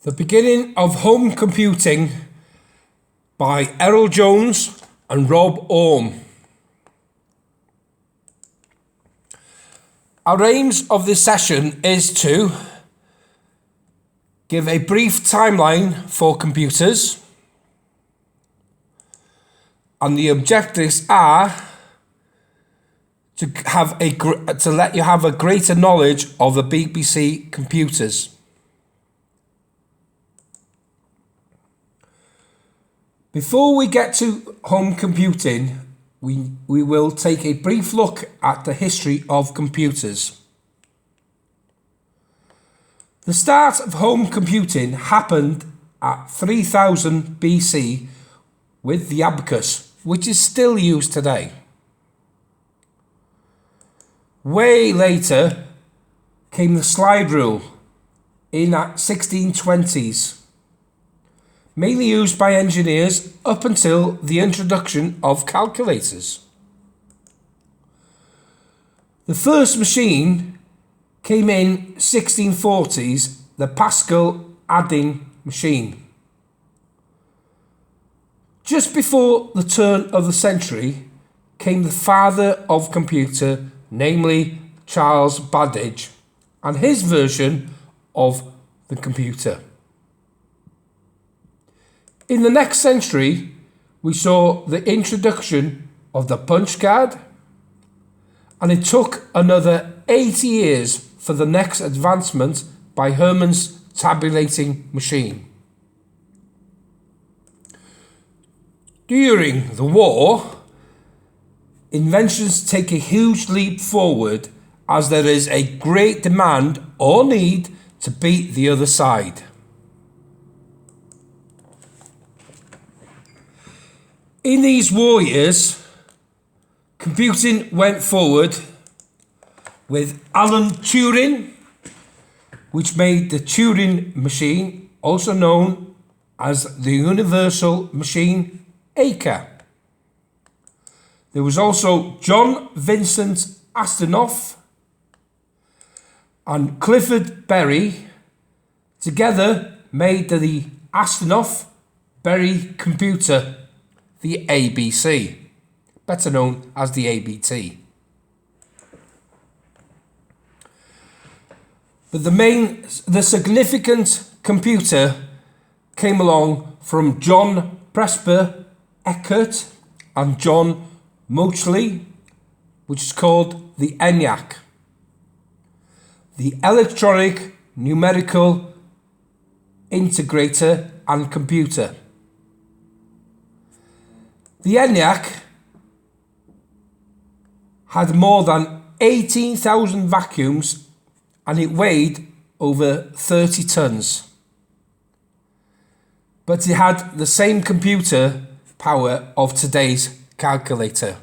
The Beginning of Home Computing by Eryl Jones and Rob Orme. Our aims of this session is to give a brief timeline for computers, and the objectives are to let you have a greater knowledge of the BBC computers. Before we get to home computing, we will take a brief look at the history of computers. The start of home computing happened at 3000 BC with the abacus, which is still used today. Way later came the slide rule in the 1620s. Mainly used by engineers up until the introduction of calculators. The first machine came in 1640s, the Pascal adding machine. Just before the turn of the century came the father of computer, namely Charles Babbage, and his version of the computer. In the next century, we saw the introduction of the punch card, and it took another 80 years for the next advancement by Hermann's tabulating machine. During the war, inventions take a huge leap forward as there is a great demand or need to beat the other side. In these war years, computing went forward with Alan Turing, which made the Turing machine, also known as the Universal Machine Acre. There was also John Vincent Astronoff and Clifford Berry, together made the Astronoff-Berry computer, the ABC, better known as the ABT. But the significant computer came along from John Presper Eckert and John Mauchly, which is called the ENIAC, the Electronic Numerical Integrator and Computer. The ENIAC had more than 18,000 vacuums and it weighed over 30 tons. But it had the same computer power of today's calculator.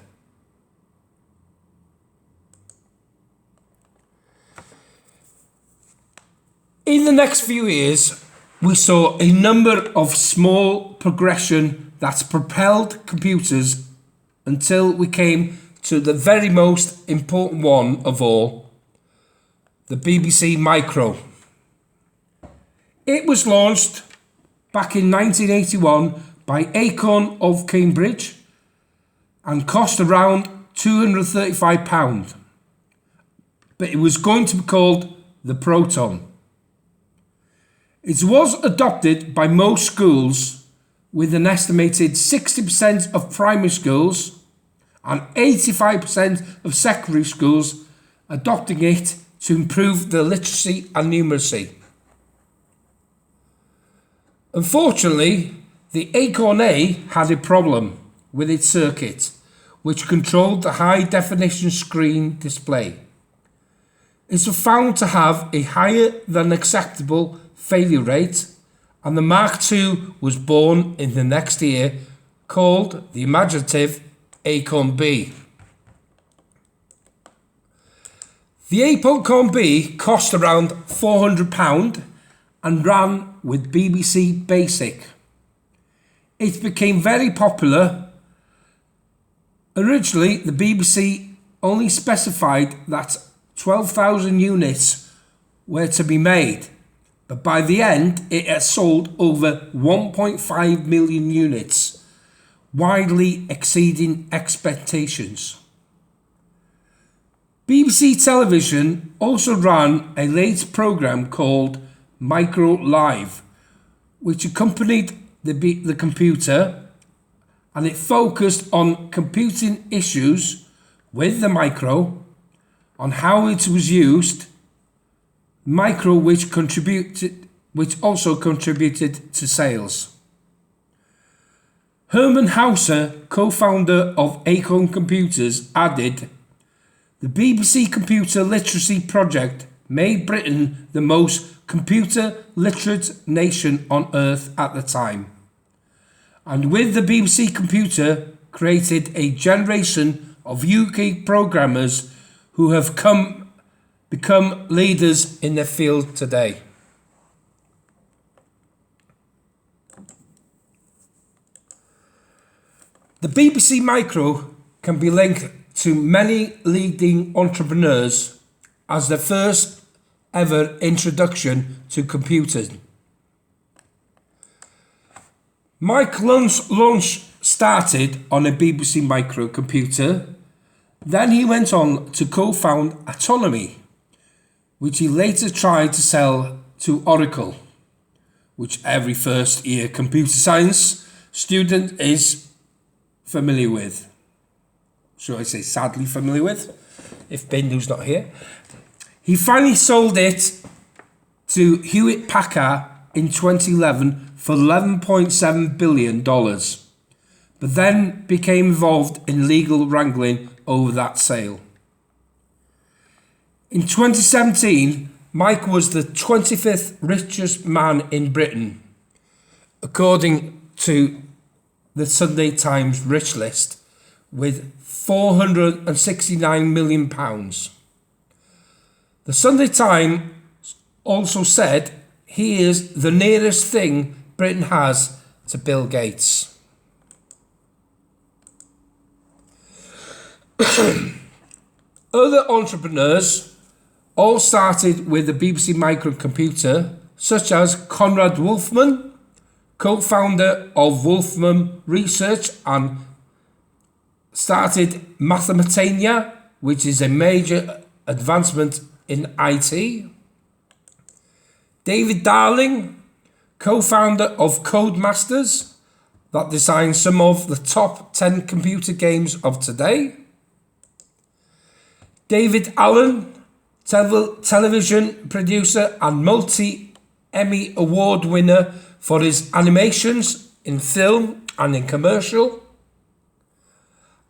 In the next few years, we saw a number of small progression that propelled computers until we came to the very most important one of all, the BBC Micro. It was launched back in 1981 by Acorn of Cambridge and cost around £235, but it was going to be called the Proton. It was adopted by most schools, with an estimated 60% of primary schools and 85% of secondary schools adopting it to improve their literacy and numeracy. Unfortunately, the Acorn A had a problem with its circuit, which controlled the high-definition screen display. It was found to have a higher than acceptable failure rate, and the Mark II was born in the next year, called the imaginative Acorn B. The Acorn B cost around £400 and ran with BBC Basic. It became very popular. Originally, the BBC only specified that 12,000 units were to be made, but by the end it had sold over 1.5 million units, widely exceeding expectations. BBC Television also ran a late programme called Micro Live, which accompanied the computer, and it focused on computing issues with the micro, on how it was used, micro which also contributed to sales. Herman Hauser, co-founder of Acorn Computers, added, "The BBC Computer Literacy Project made Britain the most computer literate nation on earth at the time, and with the BBC Computer created a generation of UK programmers who have become leaders in their field today." The BBC Micro can be linked to many leading entrepreneurs as the first ever introduction to computing. Mike Lunch started on a BBC Micro computer, then he went on to co-found Autonomy, which he later tried to sell to Oracle, which every first year computer science student is familiar with. Should I say sadly familiar with, if Bindu's not here. He finally sold it to Hewlett Packard in 2011 for $11.7 billion, but then became involved in legal wrangling over that sale. In 2017, Mike was the 25th richest man in Britain, according to the Sunday Times Rich List, with £469 million. The Sunday Times also said he is the nearest thing Britain has to Bill Gates. Other entrepreneurs all started with the BBC microcomputer, such as Conrad Wolfman, co-founder of Wolfman Research, and started Mathematania, which is a major advancement in IT. David Darling, co-founder of Codemasters, that designed some of the top 10 computer games of today. David Allen, television producer and multi-Emmy Award winner for his animations in film and in commercial.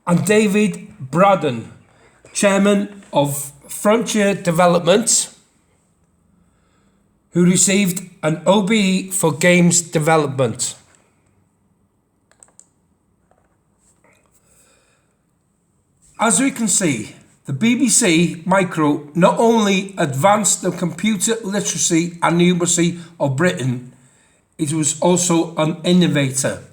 And David Braddon, chairman of Frontier Development, who received an OBE for games development. As we can see, the BBC Micro not only advanced the computer literacy and numeracy of Britain, it was also an innovator.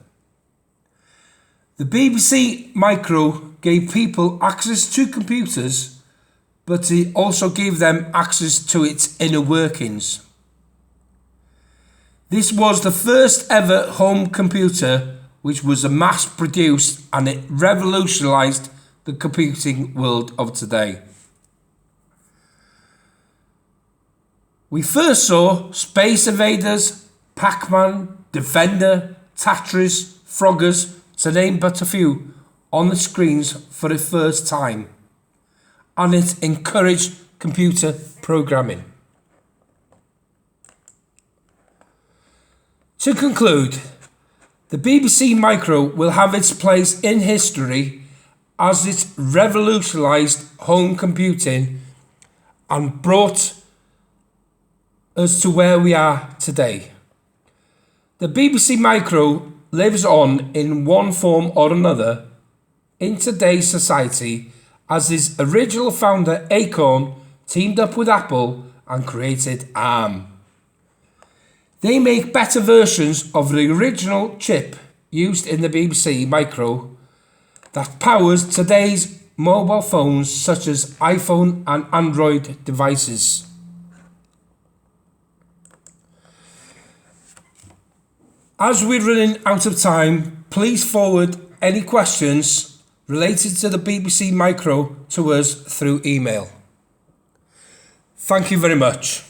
The BBC Micro gave people access to computers, but it also gave them access to its inner workings. This was the first ever home computer which was mass produced, and it revolutionised the computing world of today. We first saw Space Invaders, Pac-Man, Defender, Tetris, Froggers, to name but a few, on the screens for the first time, and it encouraged computer programming. To conclude, the BBC Micro will have its place in history as it revolutionised home computing and brought us to where we are today. The BBC Micro lives on in one form or another in today's society, as its original founder Acorn teamed up with Apple and created ARM. They make better versions of the original chip used in the BBC Micro that powers today's mobile phones such as iPhone and Android devices. As we're running out of time, please forward any questions related to the BBC Micro to us through email. Thank you very much.